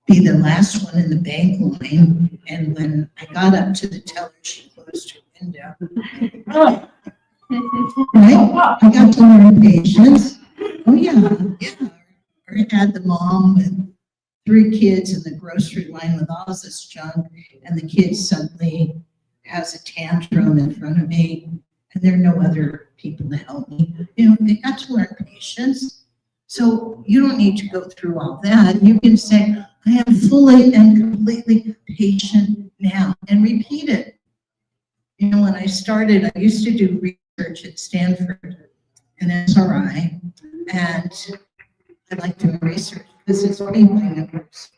be the last one in the bank line. And when I got up to the teller, she closed her window. Right? I got to learn patience. Oh yeah. Or I had the mom with 3 kids in the grocery line with all this junk, and the kid suddenly has a tantrum in front of me, and there are no other people to help me. They got to learn patience. So you don't need to go through all that. You can say, I am fully and completely patient now, and repeat it. When I started, I used to do research at Stanford and SRI, and I like doing research because it's paid by numbers.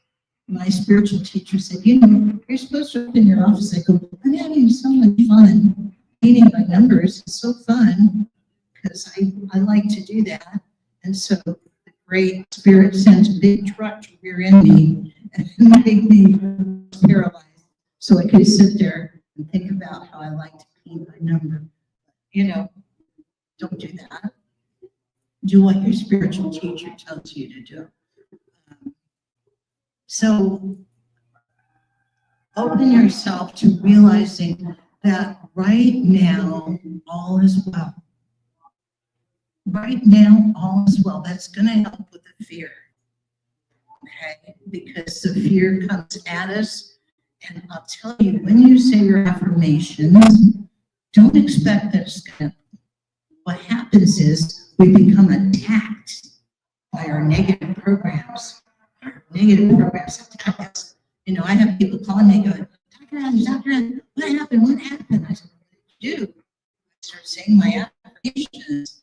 My spiritual teacher said, you're supposed to open your office. I go, I'm having so much fun reading by numbers. It's so fun because I like to do that. And so the great spirit sent a big truck to rear end me and make me paralyzed so I could sit there and think about how I like to paint by number. Don't do that. Do what your spiritual teacher tells you to do. So open yourself to realizing that right now, all is well. Right now, all is well. That's going to help with the fear. Okay? Because the fear comes at us. And I'll tell you, when you say your affirmations, don't expect that it's going to. What happens is we become attacked by our negative programs. Our negative programs attack us. I have people calling me going, Dr. Athans, what happened? I said, what did you do? I started saying my affirmations.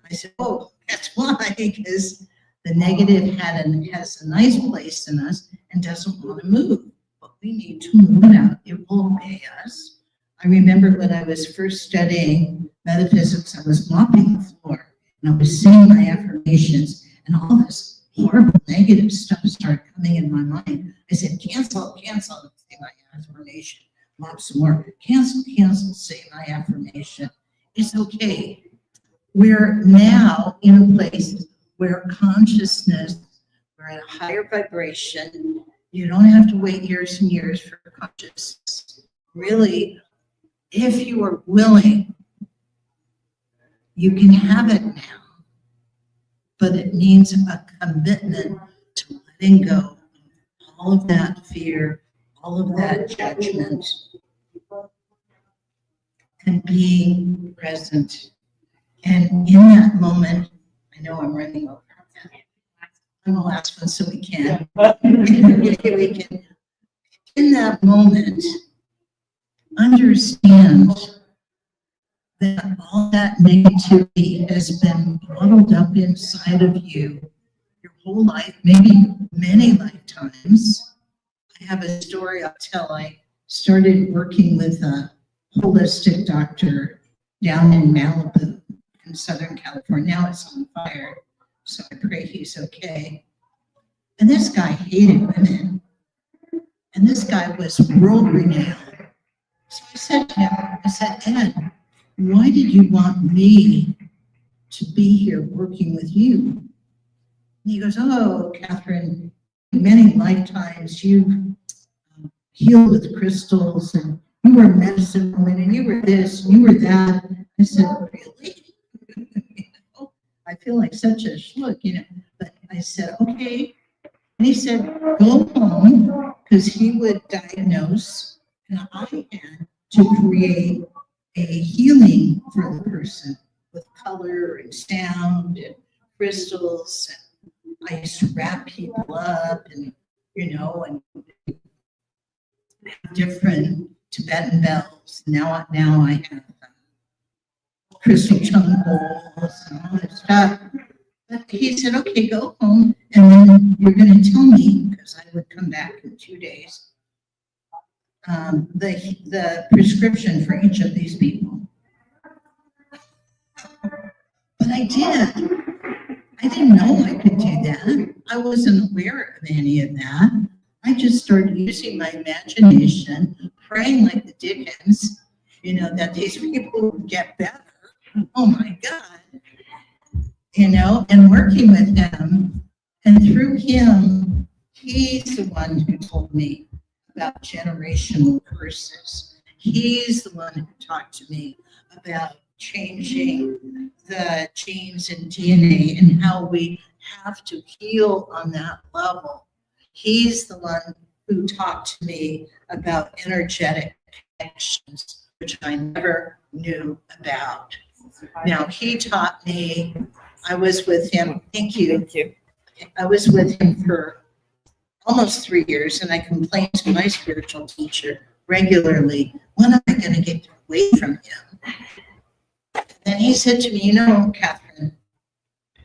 I said, oh, that's why, because the negative has a nice place in us and doesn't want to move. But we need to move it out. It will obey us. I remember when I was first studying metaphysics, I was mopping the floor and I was saying my affirmations, and all this horrible negative stuff started coming in my mind. I said, cancel, say my affirmation. Mop some more. Cancel, say my affirmation. It's okay. We're now in a place where consciousness, we're at a higher vibration. You don't have to wait years and years for consciousness. Really, if you are willing, you can have it now. But it needs a commitment to letting go of all of that fear, all of that judgment, and being present. And in that moment, I know I'm running over. I'm the last one, so we can. In that moment, understand that all that negativity has been bottled up inside of you your whole life, maybe many lifetimes. I have a story I'll tell. I started working with a holistic doctor down in Malibu in Southern California. Now it's on fire, so I pray he's okay. And this guy hated women. And this guy was world renowned. So I said to him, Ed, why did you want me to be here working with you? And he goes, oh, Catherine, many lifetimes you healed with crystals, and you were a medicine woman, and you were this, and you were that. I said, really? I feel like such a schluck, But I said, okay. And he said, go home, because he would diagnose, and I had to create a healing for the person with color and sound and crystals. And I used to wrap people up and, and have different Tibetan bells. Now I have crystal chung bowls and all that stuff. But he said, okay, go home, and then you're going to tell me, because I would come back in 2 days, the prescription for each of these people. But I did. I didn't know I could do that. I wasn't aware of any of that. I just started using my imagination, praying like the Dickens, that these people would get better. Oh my God. And working with him. And through him, he's the one who told me about generational curses. He's the one who talked to me about changing the genes and DNA and how we have to heal on that level. He's the one who talked to me about energetic connections, which I never knew about. Now, he taught me, I was with him, thank you. I was with him for almost 3 years, and I complained to my spiritual teacher regularly, when am I going to get away from him? And he said to me, Catherine,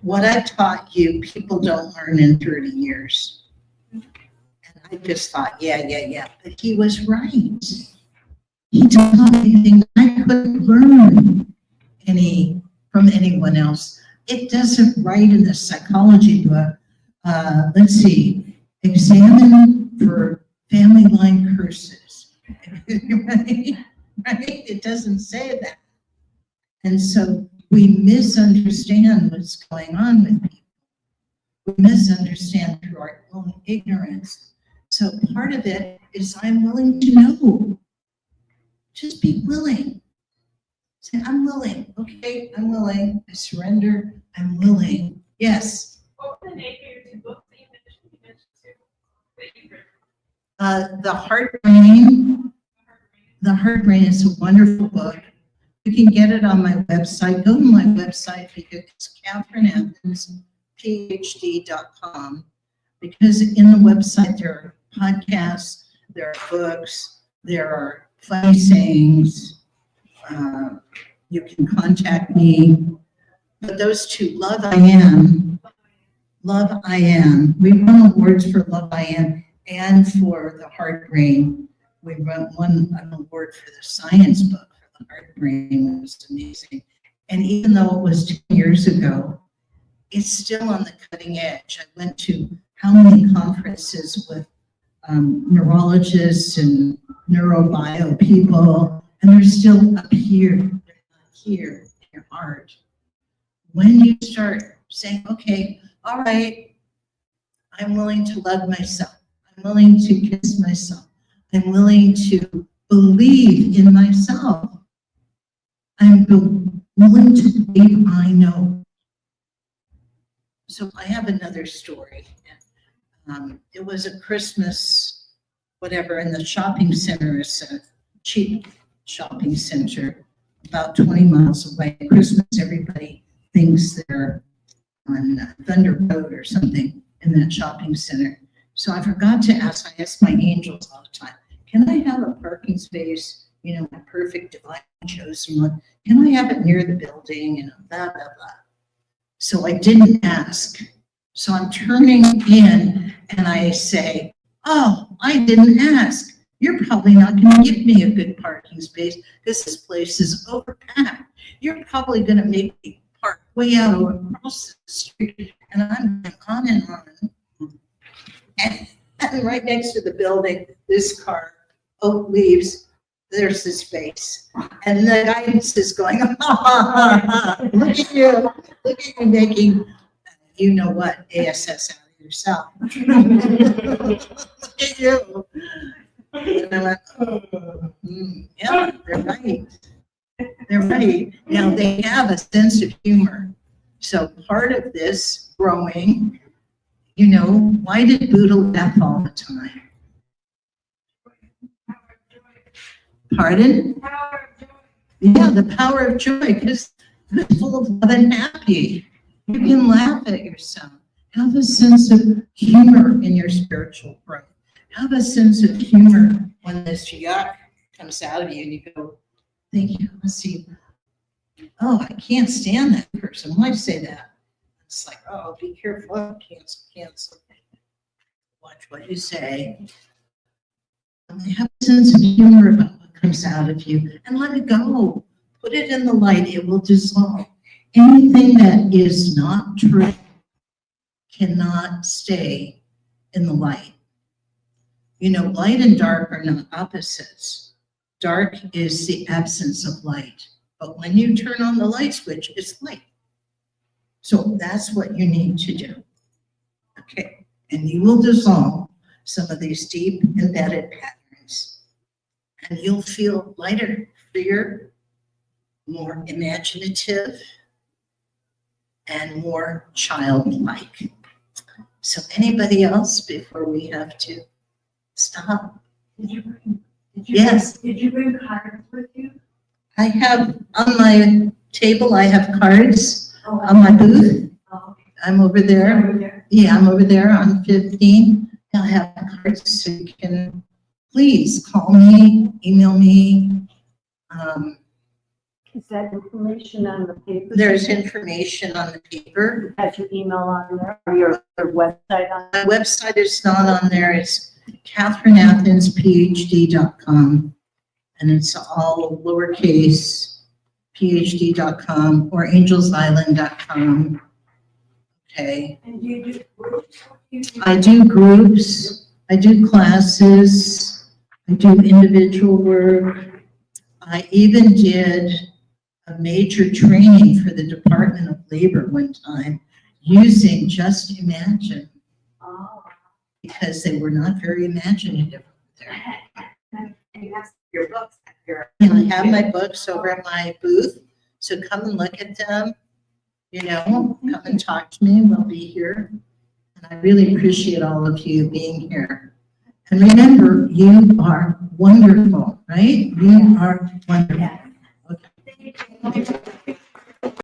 what I've taught you, people don't learn in 30 years. And I just thought, yeah. But he was right. He taught me things I couldn't learn from anyone else. It does it right in the psychology book. Let's see, examine for family line curses. Right? It doesn't say that. And so we misunderstand what's going on with people. We misunderstand through our own ignorance. So part of it is I'm willing to know. Just be willing. Say, I'm willing. Okay, I'm willing. I surrender. I'm willing. Yes. What were the name of your two books that you mentioned too? The Heart Brain. The Heart Brain is a wonderful book. You can get it on my website. Go to my website because it's CatherineAthans.phd.com. Because in the website there are podcasts, there are books, there are funny sayings. You can contact me. But those two, Love I Am. We won awards for Love I Am and for the Heart Brain. We won an award for the science book. The Heart Brain was amazing. And even though it was 10 years ago, it's still on the cutting edge. I went to how many conferences with neurologists and neurobio people, and they're still up here. They're not here in your heart. When you start saying, okay, all right, I'm willing to love myself. I'm willing to kiss myself. I'm willing to believe in myself. I'm willing to believe I know. So I have another story. It was a Christmas, whatever, in the shopping center. It's a cheap shopping center, about 20 miles away. Christmas, everybody thinks they're on Thunder Road or something in that shopping center. So I forgot to ask. I ask my angels all the time, can I have a parking space? My perfect divine chosen one. Can I have it near the building? Blah, blah, blah. So I didn't ask. So I'm turning in and I say, oh, I didn't ask. You're probably not going to give me a good parking space because this place is overpacked. You're probably going to make me park way out across the street. And I'm going on and on. And right next to the building, this car leaves. There's the space. And the guidance is going, look at you making, you know what, ASS out of yourself. Look at you. And I went, yeah, they're right. They're right. Now they have a sense of humor. So part of this growing, why did Buddha laugh all the time? Pardon? Yeah, the power of joy, because it's full of love and happy. You can laugh at yourself. Have a sense of humor in your spiritual growth. Have a sense of humor when this yuck comes out of you and you go, thank you, let's see. Oh, I can't stand that person. Why'd you say that? It's like, oh, be careful, cancel. Watch what you say. And have a sense of humor about what comes out of you and let it go. Put it in the light, it will dissolve. Anything that is not true cannot stay in the light. You know, light and dark are not opposites. Dark is the absence of light. But when you turn on the light switch, it's light. So that's what you need to do. Okay, and you will dissolve some of these deep embedded patterns. And you'll feel lighter, freer, more imaginative, and more childlike. So anybody else before we have to stop? Yes. Did you bring cards with you? I have on my table, I have cards Oh, on my booth. okay. I'm over there. Over there. Yeah, I'm over there on 15. I'll have cards so you can please call me, email me. Is that information on the paper? There's information on the paper. Have your email on there or your website on? My website is not on there. It's CatherineAthansPhD.com. And it's all lowercase, phd.com or angelsisland.com. Okay. And do you do groups? I do groups, I do classes, I do individual work. I even did a major training for the Department of Labor one time using Just Imagine Oh. because they were not very imaginative there. And you have your books at your. And I have my books over at my booth, so come and look at them. You know, come and talk to me, we'll be here. And I really appreciate all of you being here. And remember, you are wonderful, right? You are wonderful. Okay.